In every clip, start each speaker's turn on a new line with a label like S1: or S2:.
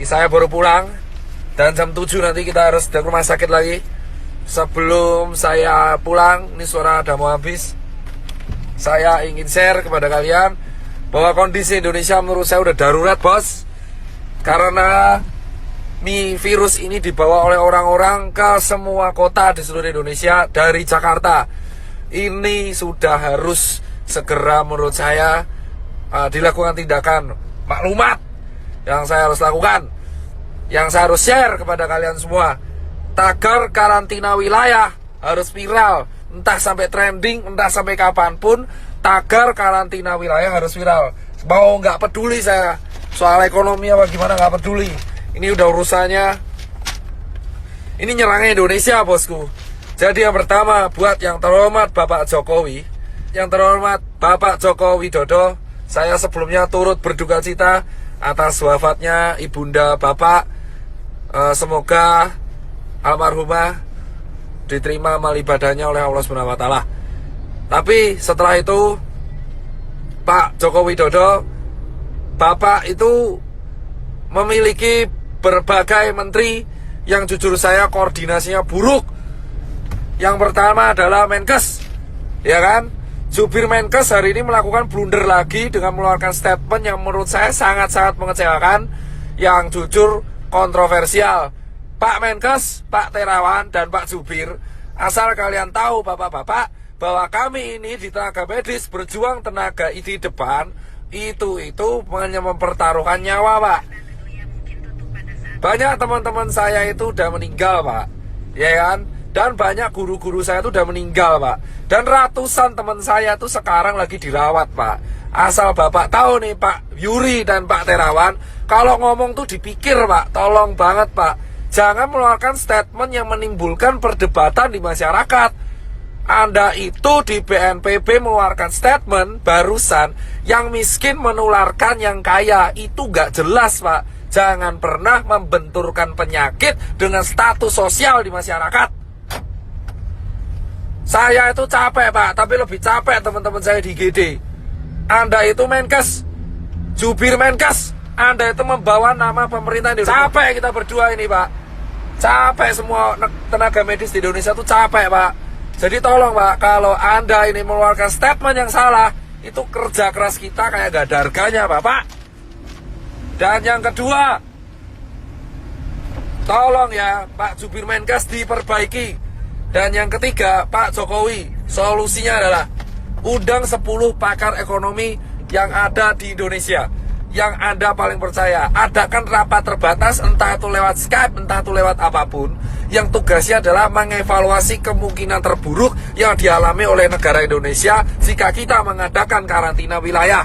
S1: Saya baru pulang dan jam 7 nanti kita harus ke rumah sakit lagi. Sebelum saya pulang, ini suara udah mau habis, saya ingin share kepada kalian bahwa kondisi Indonesia menurut saya udah darurat, bos. Karena virus ini dibawa oleh orang-orang ke semua kota di seluruh Indonesia dari Jakarta. Ini sudah harus segera menurut saya dilakukan tindakan maklumat yang saya harus lakukan, yang saya harus share kepada kalian semua. Tagar karantina wilayah harus viral, entah sampai trending, entah sampai kapanpun. Tagar karantina wilayah harus viral. Mau nggak peduli saya soal ekonomi apa gimana, nggak peduli. Ini udah urusannya, ini nyerangnya Indonesia, bosku. Jadi yang pertama, buat yang terhormat Bapak Jokowi, yang terhormat Bapak Joko Widodo, saya sebelumnya turut berduka cita atas wafatnya ibunda Bapak. Semoga almarhumah diterima amal ibadahnya oleh Allah Subhanahu wa taala. Tapi setelah itu Pak Joko Widodo, Bapak itu memiliki berbagai menteri yang jujur saya koordinasinya buruk. Yang pertama adalah Menkes, ya kan? Jubir Menkes hari ini melakukan blunder lagi dengan mengeluarkan statement yang menurut saya sangat-sangat mengecewakan, yang jujur kontroversial. Pak Menkes, Pak Terawan, dan Pak Jubir, asal kalian tahu bapak-bapak, bahwa kami ini di tenaga medis berjuang tenaga di depan, itu hanya mempertaruhkan nyawa, Pak. Banyak teman-teman saya itu udah meninggal, Pak, ya kan? Dan banyak guru-guru saya itu udah meninggal, Pak. Dan ratusan teman saya itu sekarang lagi dirawat, Pak. Asal bapak tahu nih, Pak Yuri dan Pak Terawan, kalau ngomong tuh dipikir, Pak. Tolong banget, Pak. Jangan mengeluarkan statement yang menimbulkan perdebatan di masyarakat. Anda itu di BNPB mengeluarkan statement barusan, yang miskin menularkan yang kaya. Itu gak jelas, Pak. Jangan pernah membenturkan penyakit dengan status sosial di masyarakat. Saya itu capek, Pak, tapi lebih capek teman-teman saya di GD. Anda itu Menkes, jubir Menkes, Anda itu membawa nama pemerintah Indonesia. Capek kita berdua ini, Pak. Capek semua tenaga medis di Indonesia itu capek, Pak. Jadi tolong, Pak, kalau Anda ini mengeluarkan statement yang salah, itu kerja keras kita kayak gak ada harganya, Bapak. Dan yang kedua, tolong ya Pak Jubir Menkes diperbaiki. Dan yang ketiga, Pak Jokowi, solusinya adalah undang 10 pakar ekonomi yang ada di Indonesia, yang Anda paling percaya. Adakan rapat terbatas, entah itu lewat Skype, entah itu lewat apapun, yang tugasnya adalah mengevaluasi kemungkinan terburuk yang dialami oleh negara Indonesia jika kita mengadakan karantina wilayah.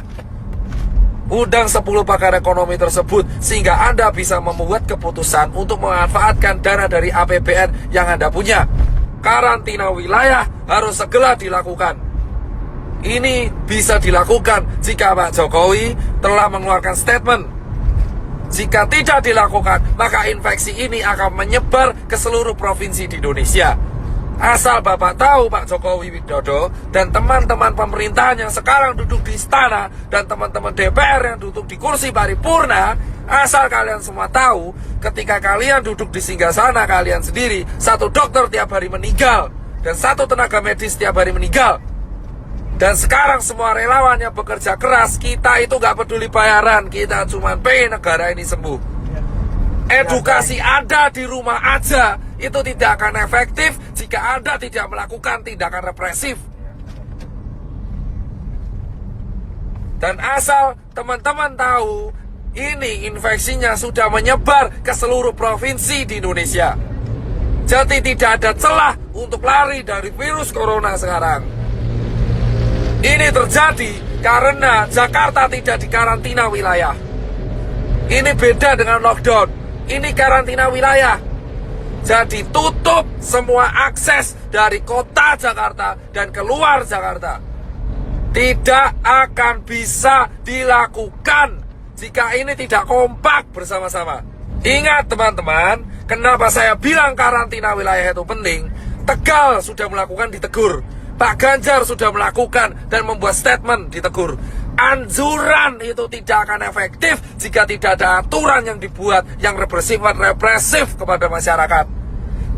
S1: Undang 10 pakar ekonomi tersebut sehingga Anda bisa membuat keputusan untuk memanfaatkan dana dari APBN yang Anda punya. Karantina wilayah harus segera dilakukan. Ini bisa dilakukan jika Pak Jokowi telah mengeluarkan statement. Jika tidak dilakukan, maka infeksi ini akan menyebar ke seluruh provinsi di Indonesia. Asal Bapak tahu, Pak Jokowi Widodo dan teman-teman pemerintahan yang sekarang duduk di istana dan teman-teman DPR yang duduk di kursi paripurna, asal kalian semua tahu, ketika kalian duduk di singgasana kalian sendiri, satu dokter tiap hari meninggal dan satu tenaga medis tiap hari meninggal. Dan sekarang semua relawan yang bekerja keras, kita itu gak peduli bayaran, kita cuma pengen negara ini sembuh. Edukasi Anda di rumah aja itu tidak akan efektif jika Anda tidak melakukan tindakan represif. Dan asal teman-teman tahu, ini infeksinya sudah menyebar ke seluruh provinsi di Indonesia. Jadi tidak ada celah untuk lari dari virus corona sekarang. Ini terjadi karena Jakarta tidak dikarantina wilayah. Ini beda dengan lockdown. Ini karantina wilayah. Jadi tutup semua akses dari kota Jakarta dan keluar Jakarta. Tidak akan bisa dilakukan jika ini tidak kompak bersama-sama. Ingat teman-teman, kenapa saya bilang karantina wilayah itu penting? Tegal sudah melakukan, ditegur. Pak Ganjar sudah melakukan dan membuat statement, ditegur. Anjuran itu tidak akan efektif jika tidak ada aturan yang dibuat yang represif kepada masyarakat.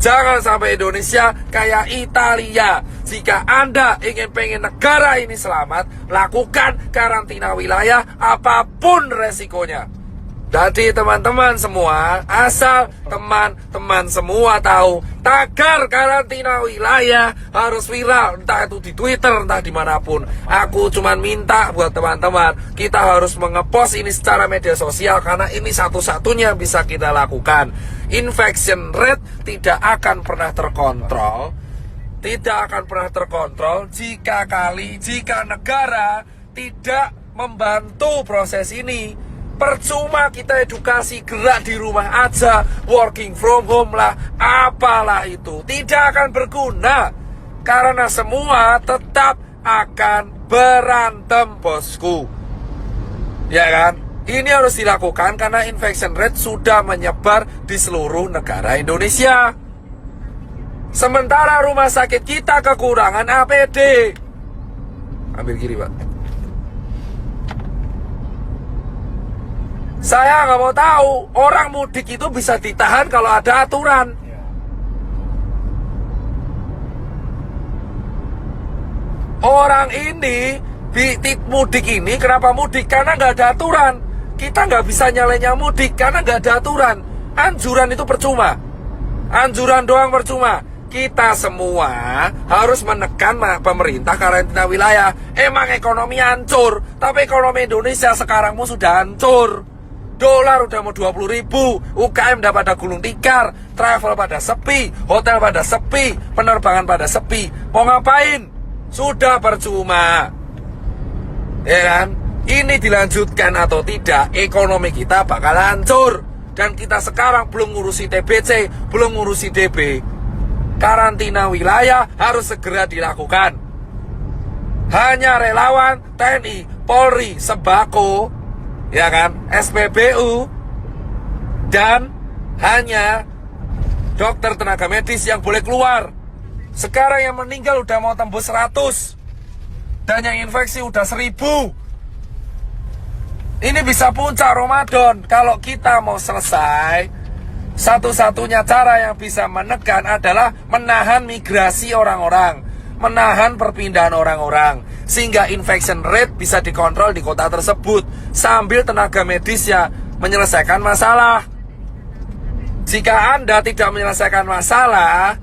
S1: Jangan sampai Indonesia kayak Italia. Jika Anda pengen negara ini selamat, lakukan karantina wilayah apapun resikonya. Jadi teman-teman semua, asal teman-teman semua tahu, tagar karantina wilayah harus viral, entah itu di Twitter, entah dimanapun. Aku cuman minta buat teman-teman, kita harus mengepost ini secara media sosial, karena ini satu-satunya bisa kita lakukan. Infection rate tidak akan pernah terkontrol, jika negara tidak membantu proses ini. Percuma kita edukasi, gerak di rumah aja, working from home lah, apalah itu, tidak akan berguna, karena semua tetap akan berantem, bosku. Ya kan? Ini harus dilakukan karena infection rate sudah menyebar di seluruh negara Indonesia. Sementara rumah sakit kita kekurangan APD. Ambil kiri, Pak. Saya nggak mau tahu, orang mudik itu bisa ditahan kalau ada aturan. Orang ini, mudik ini, kenapa mudik? Karena nggak ada aturan. Kita nggak bisa nyalenya mudik karena nggak ada aturan. Anjuran itu percuma. Anjuran doang percuma. Kita semua harus menekan pemerintah karantina wilayah. Emang ekonomi hancur, tapi ekonomi Indonesia sekarang sudah hancur. Dolar udah mau 20.000, UKM udah pada gulung tikar, travel pada sepi, hotel pada sepi, penerbangan pada sepi. Mau ngapain? Sudah percuma. Ya kan? Ini dilanjutkan atau tidak, ekonomi kita bakal hancur. Dan kita sekarang belum ngurusi TBC, belum ngurusi DB. Karantina wilayah harus segera dilakukan. Hanya relawan, TNI, Polri, sembako, ya kan, SPBU, dan hanya dokter tenaga medis yang boleh keluar. Sekarang yang meninggal udah mau tembus 100, dan yang infeksi udah 1000. Ini bisa puncak Ramadan. Kalau kita mau selesai, satu-satunya cara yang bisa menekan adalah menahan migrasi orang-orang, menahan perpindahan orang-orang, sehingga infection rate bisa dikontrol di kota tersebut, sambil tenaga medisnya menyelesaikan masalah. Jika Anda tidak menyelesaikan masalah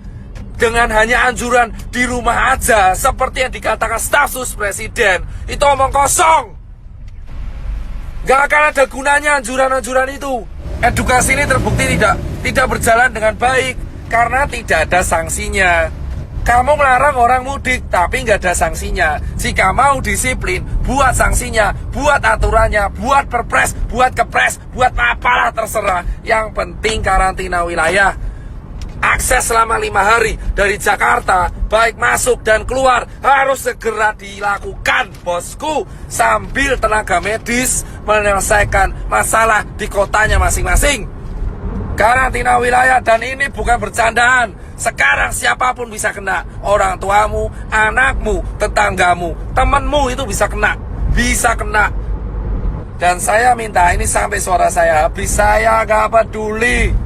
S1: dengan hanya anjuran di rumah aja, seperti yang dikatakan staf sus presiden, itu omong kosong. Gak akan ada gunanya anjuran-anjuran itu. Edukasi ini terbukti tidak berjalan dengan baik karena tidak ada sanksinya. Kamu melarang orang mudik tapi nggak ada sanksinya. Jika mau disiplin, buat sanksinya, buat aturannya, buat perpres, buat kepres, buat apalah terserah. Yang penting karantina wilayah. Akses selama 5 hari dari Jakarta, baik masuk dan keluar, harus segera dilakukan, bosku. Sambil tenaga medis menyelesaikan masalah di kotanya masing-masing. Karantina wilayah, dan ini bukan bercandaan. Sekarang siapapun bisa kena. Orang tuamu, anakmu, tetanggamu, temanmu itu bisa kena. Bisa kena. Dan saya minta, ini sampai suara saya habis, saya gak peduli.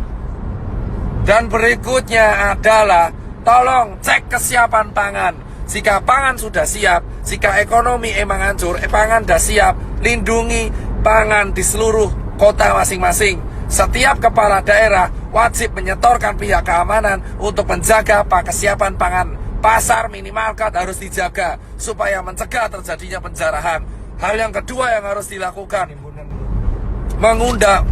S1: Dan berikutnya adalah, tolong cek kesiapan pangan. Jika pangan sudah siap, jika ekonomi emang hancur, pangan sudah siap, lindungi pangan di seluruh kota masing-masing. Setiap kepala daerah wajib menyetorkan pihak keamanan untuk menjaga kesiapan pangan. Pasar, minimarket harus dijaga supaya mencegah terjadinya penjarahan. Hal yang kedua yang harus dilakukan,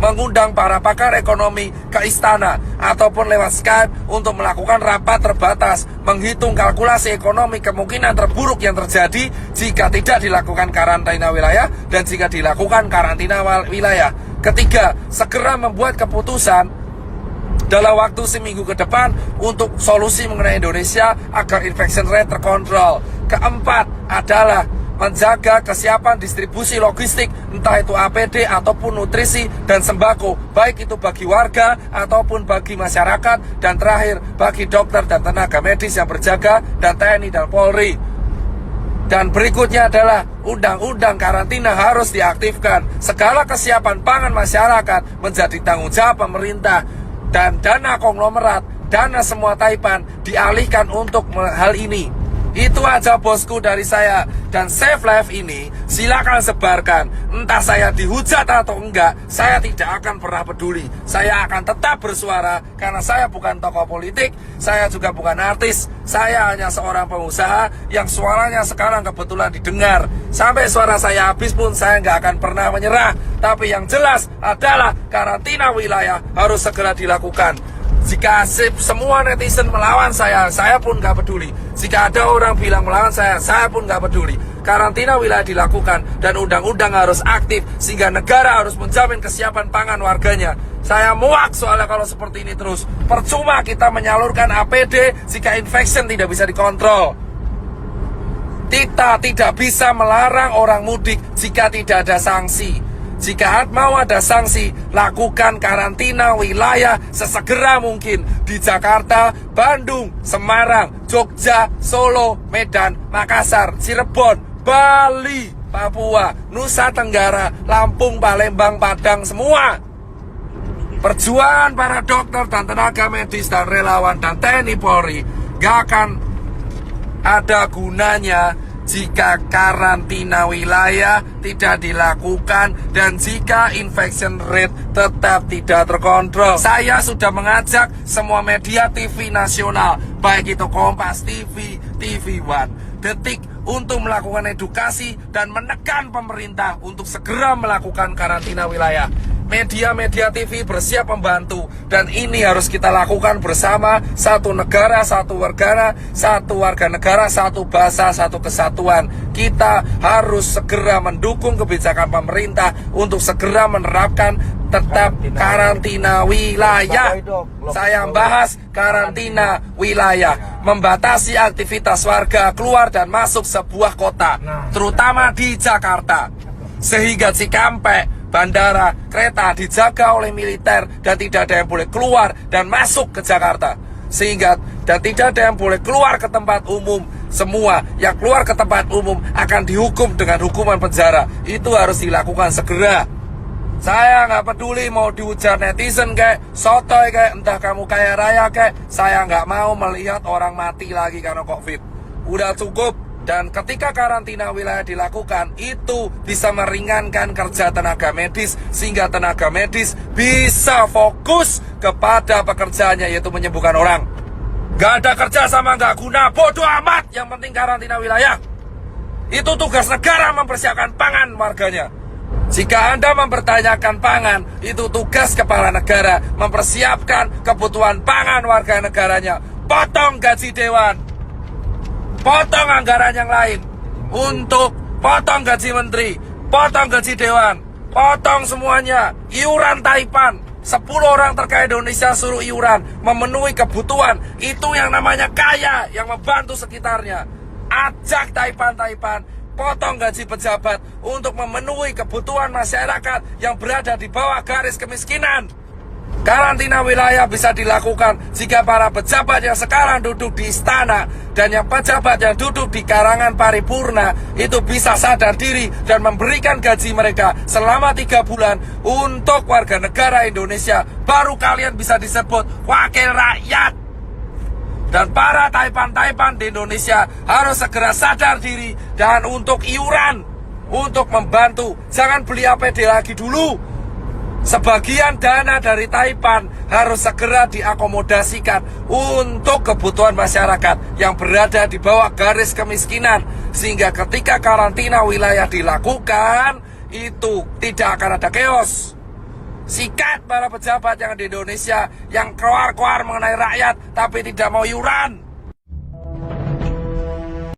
S1: mengundang para pakar ekonomi ke istana ataupun lewat Skype untuk melakukan rapat terbatas, menghitung kalkulasi ekonomi kemungkinan terburuk yang terjadi jika tidak dilakukan karantina wilayah dan jika dilakukan karantina wilayah. Ketiga, segera membuat keputusan dalam waktu seminggu ke depan untuk solusi mengenai Indonesia agar infection rate terkontrol. Keempat adalah menjaga kesiapan distribusi logistik, entah itu APD ataupun nutrisi dan sembako, baik itu bagi warga ataupun bagi masyarakat. Dan terakhir, bagi dokter dan tenaga medis yang berjaga, dan TNI dan Polri. Dan berikutnya adalah undang-undang karantina harus diaktifkan. Segala kesiapan pangan masyarakat menjadi tanggung jawab pemerintah. Dan dana konglomerat, dana semua Taipan dialihkan untuk hal ini. Itu aja bosku dari saya. Dan Save Life ini silakan sebarkan. Entah saya dihujat atau enggak, saya tidak akan pernah peduli. Saya akan tetap bersuara karena saya bukan tokoh politik, saya juga bukan artis. Saya hanya seorang pengusaha yang suaranya sekarang kebetulan didengar. Sampai suara saya habis pun saya nggak akan pernah menyerah. Tapi yang jelas adalah karantina wilayah harus segera dilakukan. Jika semua netizen melawan saya pun gak peduli. Jika ada orang bilang melawan saya pun gak peduli. Karantina wilayah dilakukan dan undang-undang harus aktif sehingga negara harus menjamin kesiapan pangan warganya. Saya muak soalnya kalau seperti ini terus. Percuma kita menyalurkan APD jika infection tidak bisa dikontrol. Kita tidak bisa melarang orang mudik jika tidak ada sanksi. Jika mau ada sanksi, lakukan karantina wilayah sesegera mungkin di Jakarta, Bandung, Semarang, Jogja, Solo, Medan, Makassar, Cirebon, Bali, Papua, Nusa Tenggara, Lampung, Palembang, Padang, semua. Perjuangan para dokter dan tenaga medis dan relawan dan TNI Polri gak akan ada gunanya jika karantina wilayah tidak dilakukan dan jika infection rate tetap tidak terkontrol. Saya sudah mengajak semua media TV nasional, baik itu Kompas TV, TV One, Detik, untuk melakukan edukasi dan menekan pemerintah untuk segera melakukan karantina wilayah. Media-media TV bersiap membantu dan ini harus kita lakukan bersama. Satu negara, satu warga negara, satu bahasa, satu kesatuan. Kita harus segera mendukung kebijakan pemerintah untuk segera menerapkan tetap karantina wilayah. Saya membahas karantina wilayah, membatasi aktivitas warga keluar dan masuk sebuah kota, terutama di Jakarta, sehingga Cikampek, bandara, kereta dijaga oleh militer dan tidak ada yang boleh keluar dan masuk ke Jakarta. Sehingga dan tidak ada yang boleh keluar ke tempat umum. Semua yang keluar ke tempat umum akan dihukum dengan hukuman penjara. Itu harus dilakukan segera. Saya nggak peduli mau diujar netizen kayak sotoy kayak entah kamu kaya raya kayak, saya nggak mau melihat orang mati lagi karena COVID. Udah cukup. Dan ketika karantina wilayah dilakukan, itu bisa meringankan kerja tenaga medis, sehingga tenaga medis bisa fokus kepada pekerjaannya, yaitu menyembuhkan orang. Gak ada kerja sama gak guna, bodoh amat, yang penting karantina wilayah. Itu tugas negara mempersiapkan pangan warganya. Jika Anda mempertanyakan pangan, itu tugas kepala negara mempersiapkan kebutuhan pangan warga negaranya. Potong gaji dewan, potong anggaran yang lain, untuk potong gaji menteri, potong gaji dewan, potong semuanya. Iuran Taipan, 10 orang terkaya Indonesia suruh iuran, memenuhi kebutuhan. Itu yang namanya kaya, yang membantu sekitarnya. Ajak Taipan, potong gaji pejabat untuk memenuhi kebutuhan masyarakat yang berada di bawah garis kemiskinan. Karantina wilayah bisa dilakukan jika para pejabat yang sekarang duduk di istana dan yang pejabat yang duduk di karangan paripurna itu bisa sadar diri dan memberikan gaji mereka selama 3 bulan untuk warga negara Indonesia. Baru kalian bisa disebut wakil rakyat. Dan para Taipan di Indonesia harus segera sadar diri dan untuk iuran, untuk membantu. Jangan beli APD lagi dulu. Sebagian dana dari Taipan harus segera diakomodasikan untuk kebutuhan masyarakat yang berada di bawah garis kemiskinan. Sehingga ketika karantina wilayah dilakukan, itu tidak akan ada chaos. Sikat para pejabat yang di Indonesia yang keluar mengenai rakyat tapi tidak mau iuran.